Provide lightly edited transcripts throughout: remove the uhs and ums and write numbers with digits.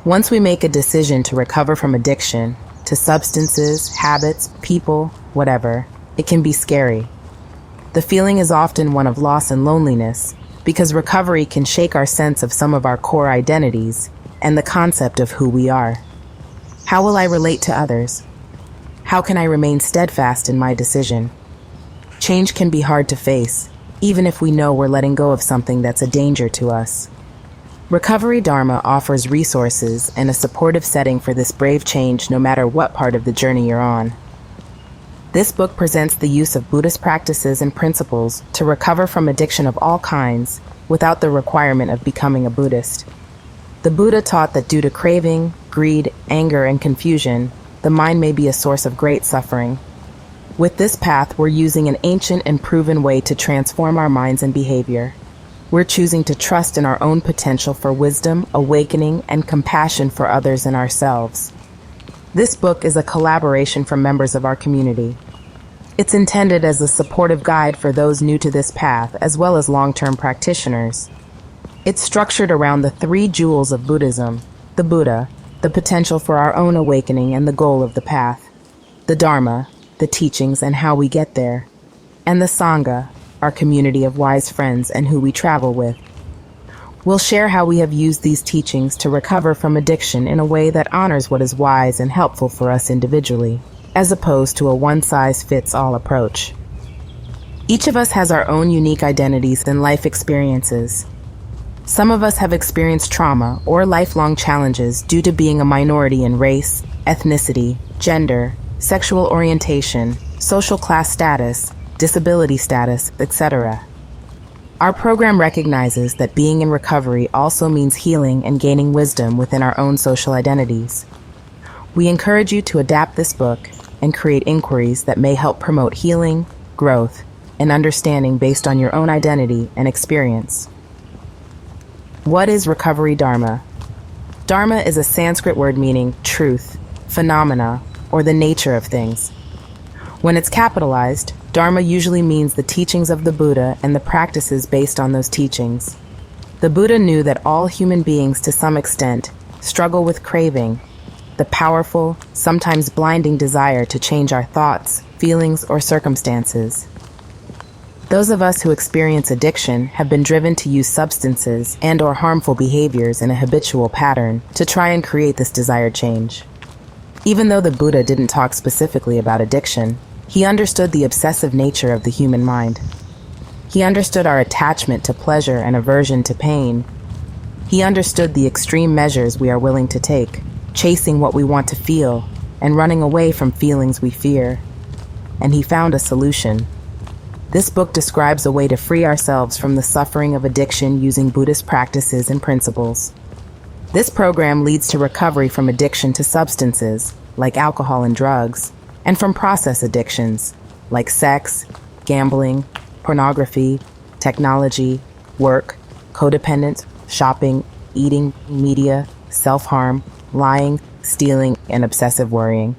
Once we make a decision to recover from addiction, to substances, habits, people, whatever, it can be scary. The feeling is often one of loss and loneliness, because recovery can shake our sense of some of our core identities and the concept of who we are. How will I relate to others? How can I remain steadfast in my decision? Change can be hard to face, even if we know we're letting go of something that's a danger to us. Recovery Dharma offers resources and a supportive setting for this brave change no matter what part of the journey you're on. This book presents the use of Buddhist practices and principles to recover from addiction of all kinds without the requirement of becoming a Buddhist. The Buddha taught that due to craving, greed, anger, and confusion, the mind may be a source of great suffering. With this path, we're using an ancient and proven way to transform our minds and behavior. We're choosing to trust in our own potential for wisdom, awakening, and compassion for others and ourselves. This book is a collaboration from members of our community. It's intended as a supportive guide for those new to this path, as well as long-term practitioners. It's structured around the three jewels of Buddhism: the Buddha, the potential for our own awakening and the goal of the path; the Dharma, the teachings and how we get there; and the Sangha, our community of wise friends and who we travel with. We'll share how we have used these teachings to recover from addiction in a way that honors what is wise and helpful for us individually, as opposed to a one-size-fits-all approach. Each of us has our own unique identities and life experiences. Some of us have experienced trauma or lifelong challenges due to being a minority in race, ethnicity, gender, sexual orientation, social class status, disability status, etc. Our program recognizes that being in recovery also means healing and gaining wisdom within our own social identities. We encourage you to adapt this book and create inquiries that may help promote healing, growth, and understanding based on your own identity and experience. What is Recovery Dharma? Dharma is a Sanskrit word meaning truth, phenomena, or the nature of things. When it's capitalized, Dharma usually means the teachings of the Buddha and the practices based on those teachings. The Buddha knew that all human beings, to some extent, struggle with craving, the powerful, sometimes blinding desire to change our thoughts, feelings, or circumstances. Those of us who experience addiction have been driven to use substances and/or harmful behaviors in a habitual pattern to try and create this desired change. Even though the Buddha didn't talk specifically about addiction, he understood the obsessive nature of the human mind. He understood our attachment to pleasure and aversion to pain. He understood the extreme measures we are willing to take, chasing what we want to feel and running away from feelings we fear. And he found a solution. This book describes a way to free ourselves from the suffering of addiction using Buddhist practices and principles. This program leads to recovery from addiction to substances, like alcohol and drugs, and from process addictions, like sex, gambling, pornography, technology, work, codependence, shopping, eating, media, self-harm, lying, stealing, and obsessive worrying.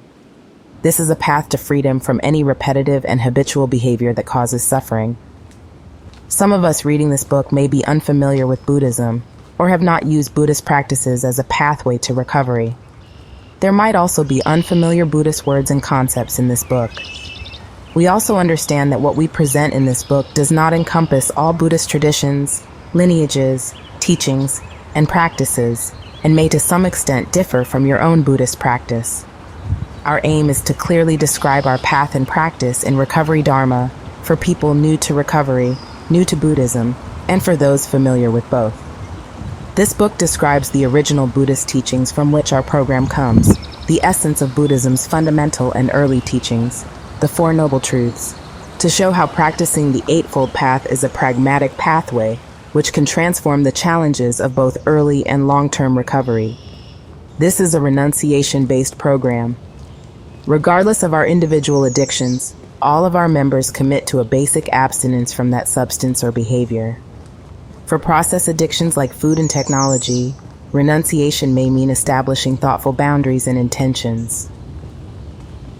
This is a path to freedom from any repetitive and habitual behavior that causes suffering. Some of us reading this book may be unfamiliar with Buddhism or have not used Buddhist practices as a pathway to recovery. There might also be unfamiliar Buddhist words and concepts in this book. We also understand that what we present in this book does not encompass all Buddhist traditions, lineages, teachings, and practices, and may to some extent differ from your own Buddhist practice. Our aim is to clearly describe our path and practice in Recovery Dharma for people new to recovery, new to Buddhism, and for those familiar with both. This book describes the original Buddhist teachings from which our program comes, the essence of Buddhism's fundamental and early teachings, the Four Noble Truths, to show how practicing the Eightfold Path is a pragmatic pathway which can transform the challenges of both early and long-term recovery. This is a renunciation-based program. Regardless of our individual addictions, all of our members commit to a basic abstinence from that substance or behavior. For process addictions like food and technology, renunciation may mean establishing thoughtful boundaries and intentions.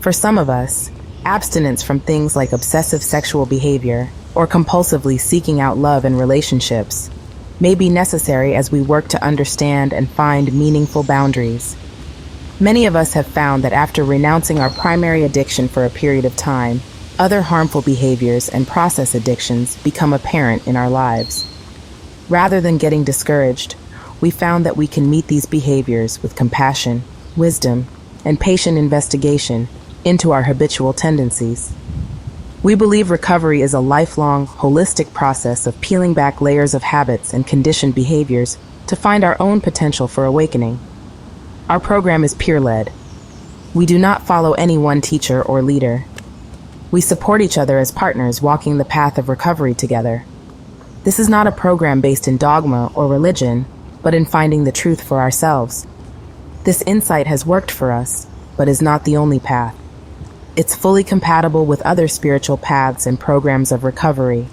For some of us, abstinence from things like obsessive sexual behavior or compulsively seeking out love and relationships may be necessary as we work to understand and find meaningful boundaries. Many of us have found that after renouncing our primary addiction for a period of time, other harmful behaviors and process addictions become apparent in our lives. Rather than getting discouraged, we found that we can meet these behaviors with compassion, wisdom, and patient investigation into our habitual tendencies. We believe recovery is a lifelong, holistic process of peeling back layers of habits and conditioned behaviors to find our own potential for awakening. Our program is peer-led. We do not follow any one teacher or leader. We support each other as partners walking the path of recovery together. This is not a program based in dogma or religion, but in finding the truth for ourselves. This insight has worked for us, but is not the only path. It's fully compatible with other spiritual paths and programs of recovery.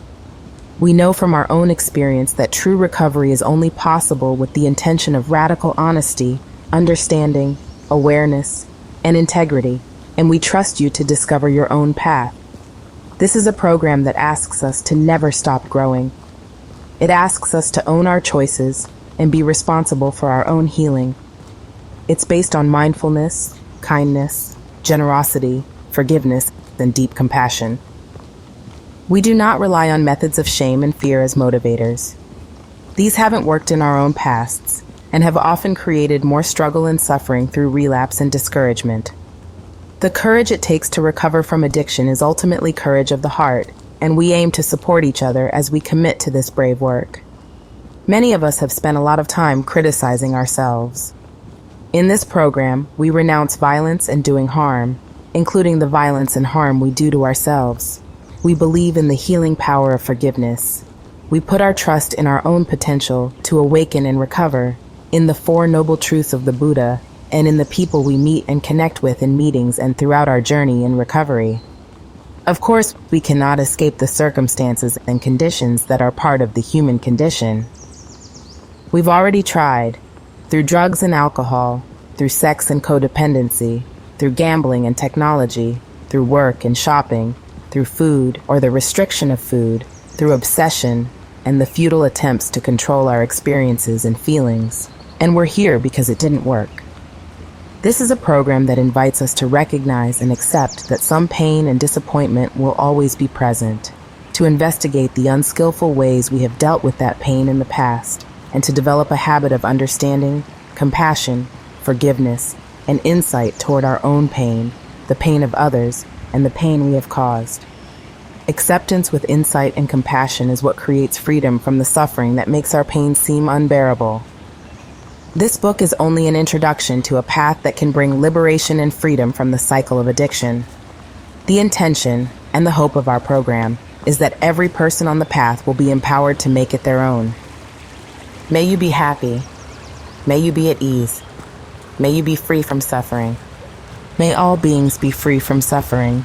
We know from our own experience that true recovery is only possible with the intention of radical honesty, understanding, awareness, and integrity, and we trust you to discover your own path. This is a program that asks us to never stop growing. It asks us to own our choices and be responsible for our own healing. It's based on mindfulness, kindness, generosity, forgiveness, and deep compassion. We do not rely on methods of shame and fear as motivators. These haven't worked in our own pasts and have often created more struggle and suffering through relapse and discouragement. The courage it takes to recover from addiction is ultimately courage of the heart, and we aim to support each other as we commit to this brave work. Many of us have spent a lot of time criticizing ourselves. In this program, we renounce violence and doing harm, including the violence and harm we do to ourselves. We believe in the healing power of forgiveness. We put our trust in our own potential to awaken and recover, in the Four Noble Truths of the Buddha, and in the people we meet and connect with in meetings and throughout our journey in recovery. Of course, we cannot escape the circumstances and conditions that are part of the human condition. We've already tried, through drugs and alcohol, through sex and codependency, through gambling and technology, through work and shopping, through food or the restriction of food, through obsession and the futile attempts to control our experiences and feelings. And we're here because it didn't work. This is a program that invites us to recognize and accept that some pain and disappointment will always be present, to investigate the unskillful ways we have dealt with that pain in the past, and to develop a habit of understanding, compassion, forgiveness, and insight toward our own pain, the pain of others, and the pain we have caused. Acceptance with insight and compassion is what creates freedom from the suffering that makes our pain seem unbearable. This book is only an introduction to a path that can bring liberation and freedom from the cycle of addiction. The intention and the hope of our program is that every person on the path will be empowered to make it their own. May you be happy. May you be at ease. May you be free from suffering. May all beings be free from suffering.